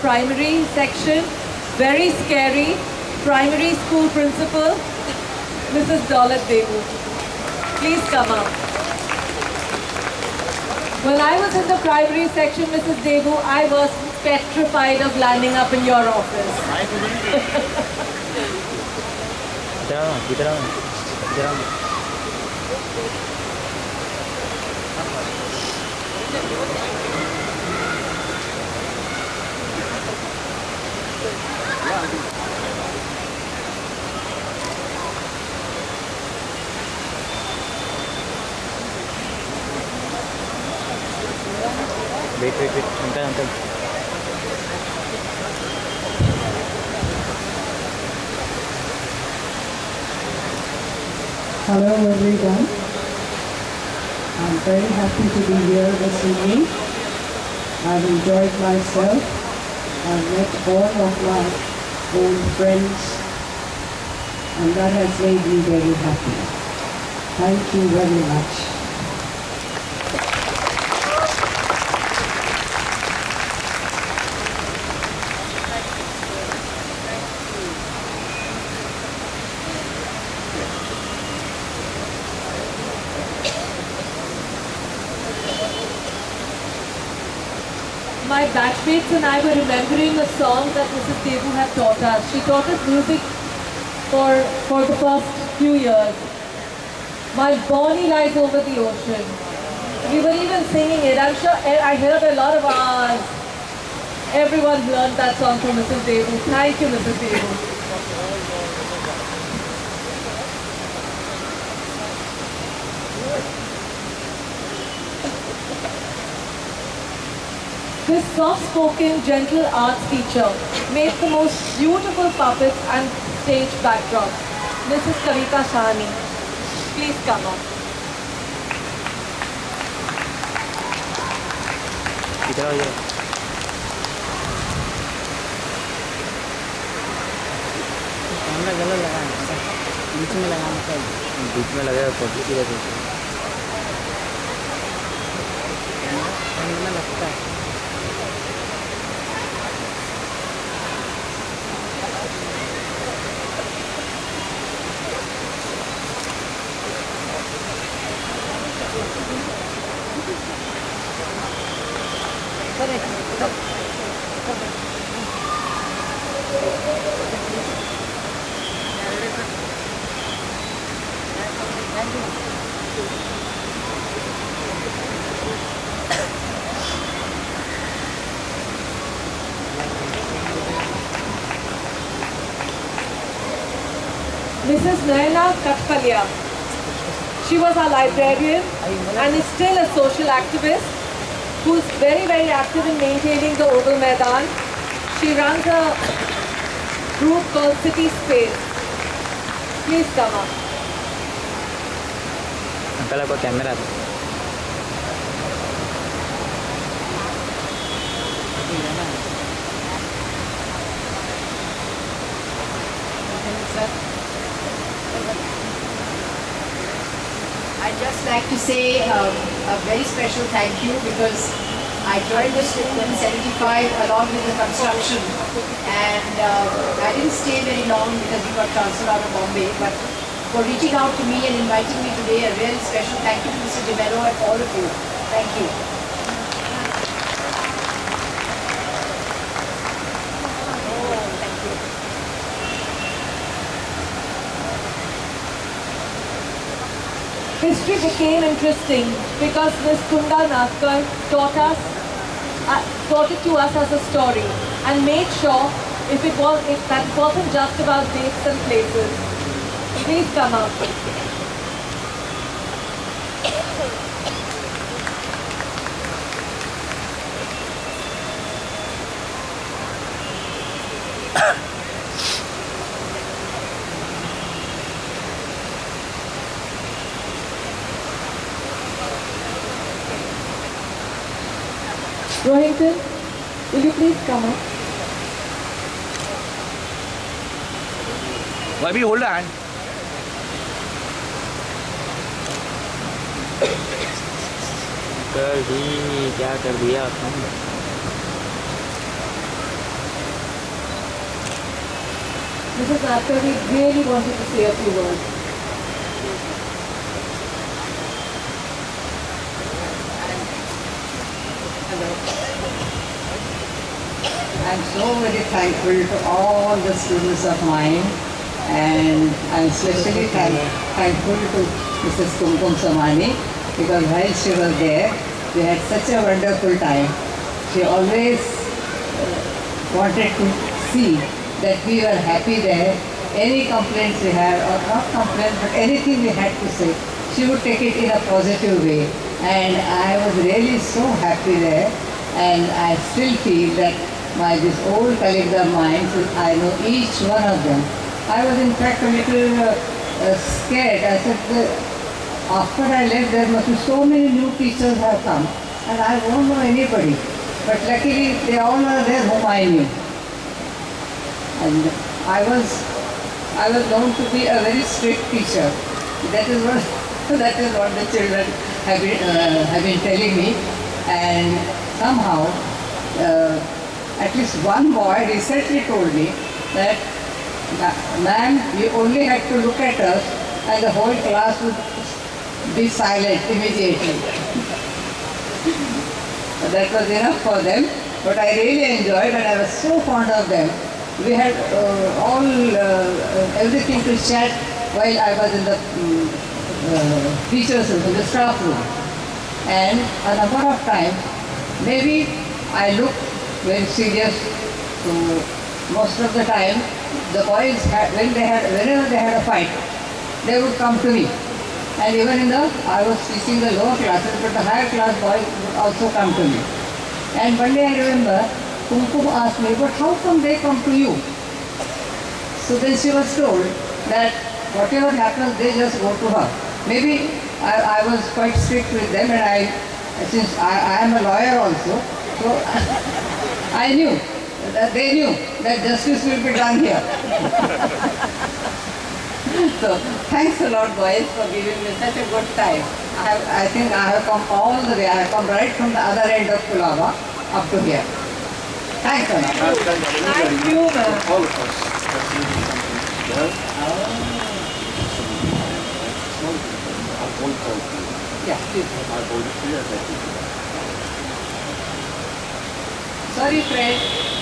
primary section, very scary, primary school principal, Mrs. Daulat Devu. Please come up. When I was in the primary section, Mrs. Devu, I was petrified of landing up in your office. Wait, uncle. Hello everyone. I'm very happy to be here this evening. I've enjoyed myself. I've met all of my old friends and that has made me very happy. Thank you very much. My batchmates and I were remembering a song that Mrs. Devu had taught us. She taught us music for the first few years. My Bonnie Lies Over the Ocean. We were even singing it. I'm sure I heard a lot of ours. Everyone learned that song from Mrs. Devu. Thank you, Mrs. Devu. This soft-spoken, gentle arts teacher made the most beautiful puppets and stage backdrops. Mrs. Kavita Shahani, please come up. Camera गलत लगाना बीच में लगाना चाहिए बीच में लगेगा photo की वजह से कैमरा लगता है Mrs. Naina Katpalia. She was our librarian and is still a social activist who is very, very active in maintaining the Oval Maidan. She runs a group called City Space. Please come up. Uncle आपका camera I'd just like to say a very special thank you because I joined the school in 75 along with the construction and I didn't stay very long because we got transferred out of Bombay, but for reaching out to me and inviting me today, a really special thank you to Mr. DeMello and all of you. Thank you. History became interesting because Ms. Kunda Naskar taught it to us as a story and made sure that it wasn't just about dates and places. Please come up. Rohinton, will you please come up? Why be hold hand? कर दी क्या कर दिया आपने Mrs. Napkar, we really wanted to say a few words. I'm so very thankful to all the students of mine, and I'm especially thankful to Mrs. Kumkum Samani, because while she was there, we had such a wonderful time. She always wanted to see that we were happy there. Any complaints we had, or not complaints, but anything we had to say, she would take it in a positive way. And I was really so happy there, and I still feel that these old colleagues of mine, I know each one of them. I was in fact a little scared. I said, after I left, there must be so many new teachers have come, and I won't know anybody. But luckily, they all are there whom I knew. And I was known to be a very strict teacher. That is what the children have been telling me. And somehow, at least one boy recently told me that, ma'am, you only had to look at us and the whole class would be silent immediately. That was enough for them, but I really enjoyed, and I was so fond of them. We had everything to chat while I was in the teachers' room, in the staff room. And a number of times, maybe I looked very serious, so most of the time, the boys, whenever they had a fight, they would come to me. And even I was teaching the lower classes, but the higher class boys would also come to me. And one day I remember, Kumkum asked me, but how come they come to you? So then she was told that whatever happens, they just go to her. Maybe I was quite strict with them, and since I am a lawyer also, so I knew, that they knew that justice will be done here. So thanks a lot, boys, for giving me such a good time. I think I have come all the way. I have come right from the other end of Kulava up to here. Thanks a lot. Thank you, ma'am. All of us. Yeah, please. I volunteer that. Sorry, friend.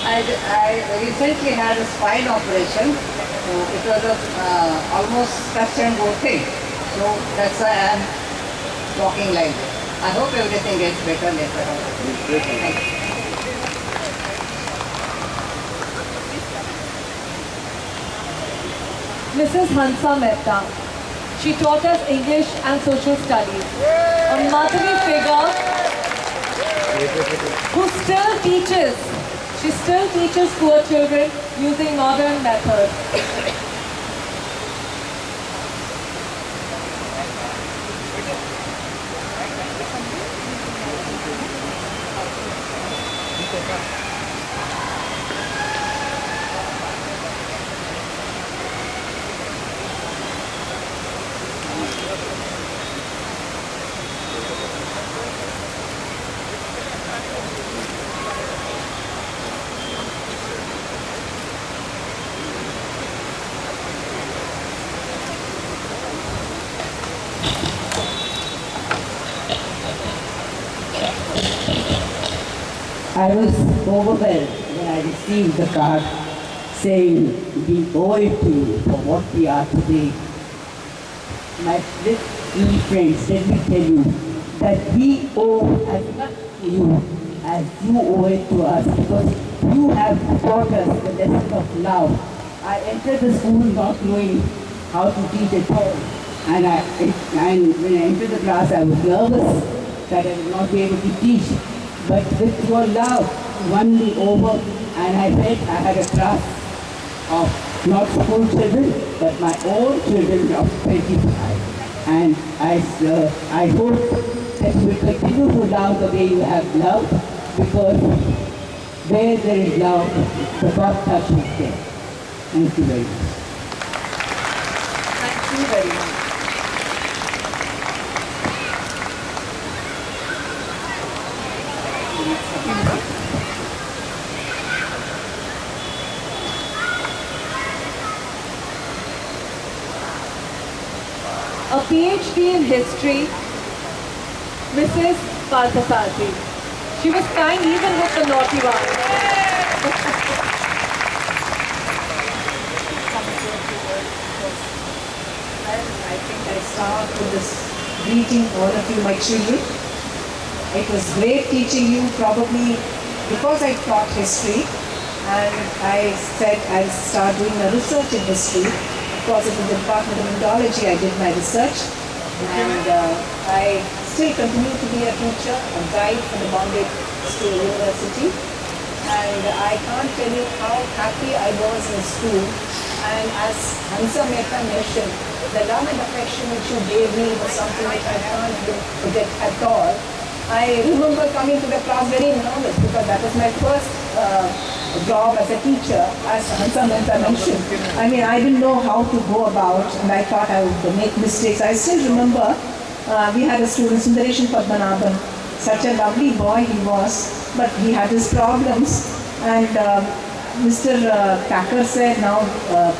I recently had a spine operation. So it was almost touch and go thing. So that's why I am walking like this. I hope everything gets better later on. Thank you. Mrs. Hansa Mehta. She taught us English and social studies. A motherly figure who still teaches. She still teaches poor children using modern methods. I was overwhelmed when I received the card saying, we owe it to you for what we are today. My little friends, let me tell you that we owe as much to you as you owe it to us, because you have taught us the lesson of love. I entered the school not knowing how to teach at all. And when I entered the class, I was nervous that I would not be able to teach. But with your love, won me over, and I felt I had a class of not school children, but my own children of 25. And I hope that you will continue to love the way you have loved, because where there is love, the God touch is there. Thank you very much. Thank you very much. a PhD in history, Mrs. Parthasarathy. She was kind even with the naughty ones. Well, I think I start with this greeting all of you, my children. It was great teaching you, probably because I taught history, and I said I'll start doing a research in history. Of course, in the Department of Indology, I did my research, and I still continue to be a teacher, a guide for the Bombay School University. And I can't tell you how happy I was in school. And as Hansa Mehta mentioned, the love and affection which you gave me was something which I can't forget at all. I remember coming to the class very nervous because that was my first job as a teacher, as Hansa Mehta mentioned. I mean, I didn't know how to go about, and I thought I would make mistakes. I still remember we had a student, Sundareshan Padmanabhan. Such a lovely boy he was, but he had his problems. And Mr. Thakur said, now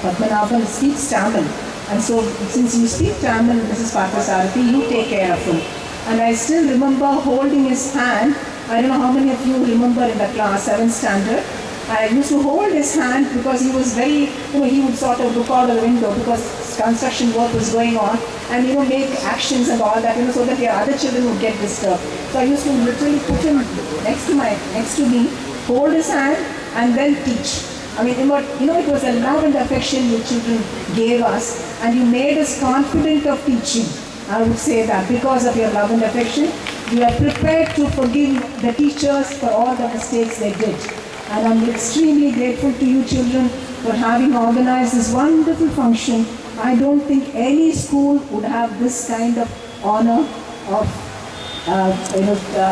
Padmanabhan speaks Tamil. And so since you speak Tamil, Mrs. Parthasarathy, you take care of him. And I still remember holding his hand. I don't know how many of you remember in the class, 7th standard. I used to hold his hand because he was very, he would sort of look out of the window because construction work was going on and, make actions and all that, so that the other children would get disturbed. So I used to literally put him next to me, hold his hand and then teach. I mean, it was a love and affection you children gave us, and you made us confident of teaching. I would say that because of your love and affection, you are prepared to forgive the teachers for all the mistakes they did. And I'm extremely grateful to you children for having organized this wonderful function. I don't think any school would have this kind of honor of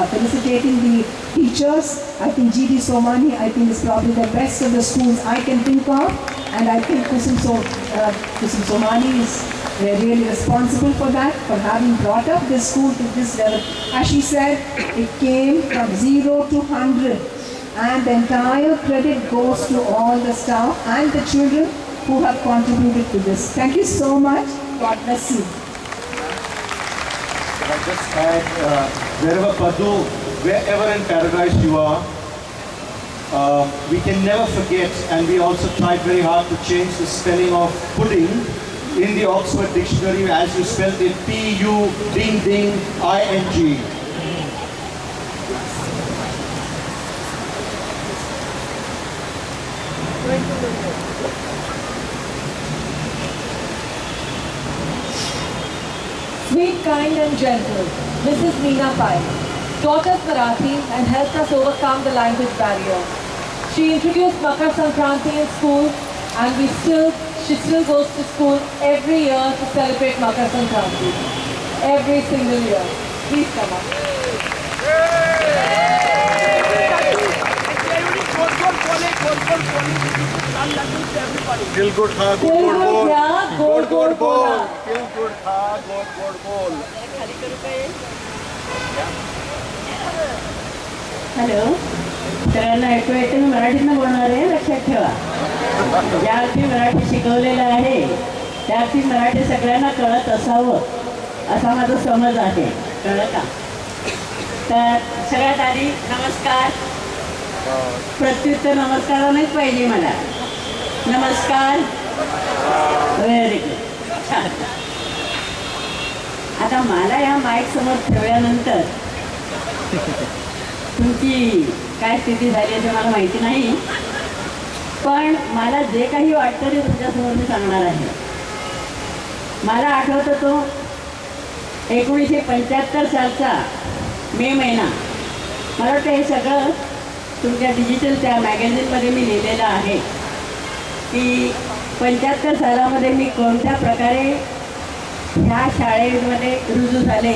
felicitating the teachers. I think GD Somani, is probably the best of the schools I can think of, and I think Kusum Somani is really responsible for that, for having brought up this school to this level. As she said, it came from 0 to 100, and the entire credit goes to all the staff and the children who have contributed to this. Thank you so much. God bless you. I just add, wherever Padu, wherever in paradise you are, we can never forget, and we also tried very hard to change the spelling of pudding in the Oxford Dictionary as you spelled it, P-U-D-D-I-N-G. Sweet, kind and gentle, Mrs. Meena Pai taught us Marathi and helped us overcome the language barrier. She introduced Makar Sankranti in school, and she still goes to school every year to celebrate Makar Sankranti. Every single year. Please come up. Till good ha, good Till good good bol. kya, good good bola. Till good ha, good good bol. Hello, सगळ्यांना ऐकू येते. मी मराठीतनं बोलणार आहे, लक्षात ठेवा. ज्या अर्थी मराठी शिकवलेलं आहे त्या अर्थी मराठी सगळ्यांना कळत असावं असा माझा समज आहे. कळलं का? तर सगळ्यात आधी नमस्कार. प्रत्युत्तर नमस्कारानेच पाहिजे मला. नमस्कार. Very good. छान. आता मला या माईक समोर ठेवल्यानंतर तुमची काय स्थिती झाली आहे ते मला माहिती नाही, पण मला जे काही वाटतं ते तुमच्यासमोर मी सांगणार आहे. मला आठवतं तो 1975 सालचा मे महिना. मला वाटतं हे सगळं तुमच्या डिजिटल त्या मॅगझिनमध्ये मी लिहिलेलं आहे की 75 सालामध्ये मी कोणत्या प्रकारे ह्या शाळेमध्ये रुजू झाले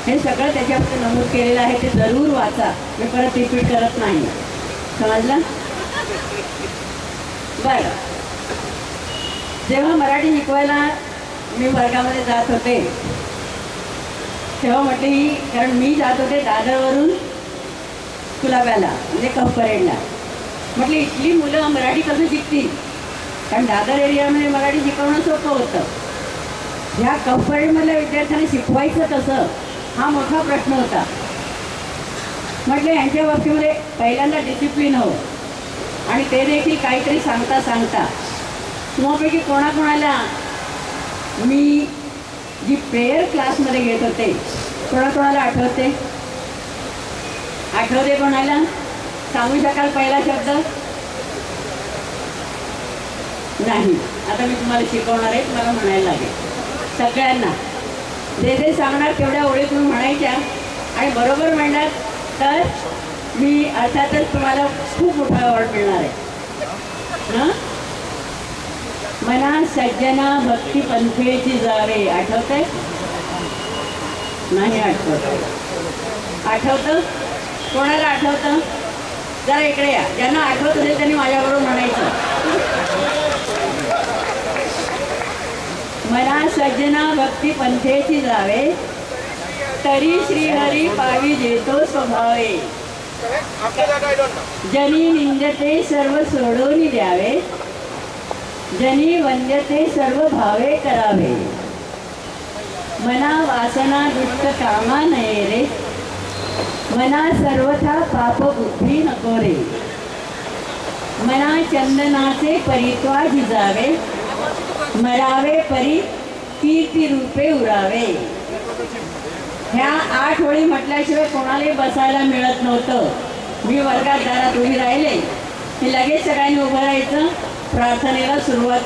हे सगळं त्याच्यामध्ये नमूद केलेलं आहे. ते जरूर वाचा. मी परत रिपीट करत नाही. समजलं? बरं. जेव्हा मराठी शिकवायला मी वर्गामध्ये जात होते तेव्हा म्हटलं ही, कारण मी जात होते दादरवरून कुलाब्याला, म्हणजे कपरेडला. म्हटलं इथली मुलं मराठी कसं शिकतील, कारण दादर एरियामध्ये मराठी शिकवणं सोपं होतं. ह्या कंपनीमधल्या विद्यार्थ्यांना शिकवायचं कसं हा मोठा प्रश्न होता. म्हटलं यांच्या बाबतीमध्ये पहिल्यांदा डिसिप्लिन हवं आणि ते देखील काहीतरी सांगता सांगता तुम्हापैकी कोणाकोणाला मी जी प्रेयर क्लासमध्ये घेत होते कोणाकोणाला आठवते कोणाला सांगू शकाल पहिला शब्द? नाही. आता मी तुम्हाला शिकवणार आहे, मला म्हणायला लागेल सगळ्यांना. जे जे सांगणार तेवढ्या ओळी तुम्ही म्हणायच्या आणि बरोबर म्हणणार तर मी अर्थातच तुम्हाला खूप मोठा अवॉर्ड मिळणार आहे. हां, मना सज्जना भक्ती पंथेची जावे. आठवतंय? नाही आठवत. आठवतं? कोणाला आठवतं? जरा इकडे या. ज्यांना आठवत असेल त्यांनी माझ्याबरोबर म्हणायचं. मना सज्जना भक्ती पंथेची जावे तरी श्रीहरी पावी जेतो स्वभावे. जनी निंदते सर्व सोडून द्यावे जनी वंद्यते सर्व भावे करावे. मना वासना दुष्ट कामा नये रे मना सर्वथा पाप बुद्धी नको रे. मना चंदनाचे परित्वा झिजावे मरावे परी कीर्ती रूपे उरावे. ह्या 8 ओळी म्हटल्याशिवाय कोणालाही बसायला मिळत नव्हतं. मी वर्गात दारात उभी राहिले की लगेच सगळ्यांनी उभं राहायचं, प्रार्थनेला सुरुवात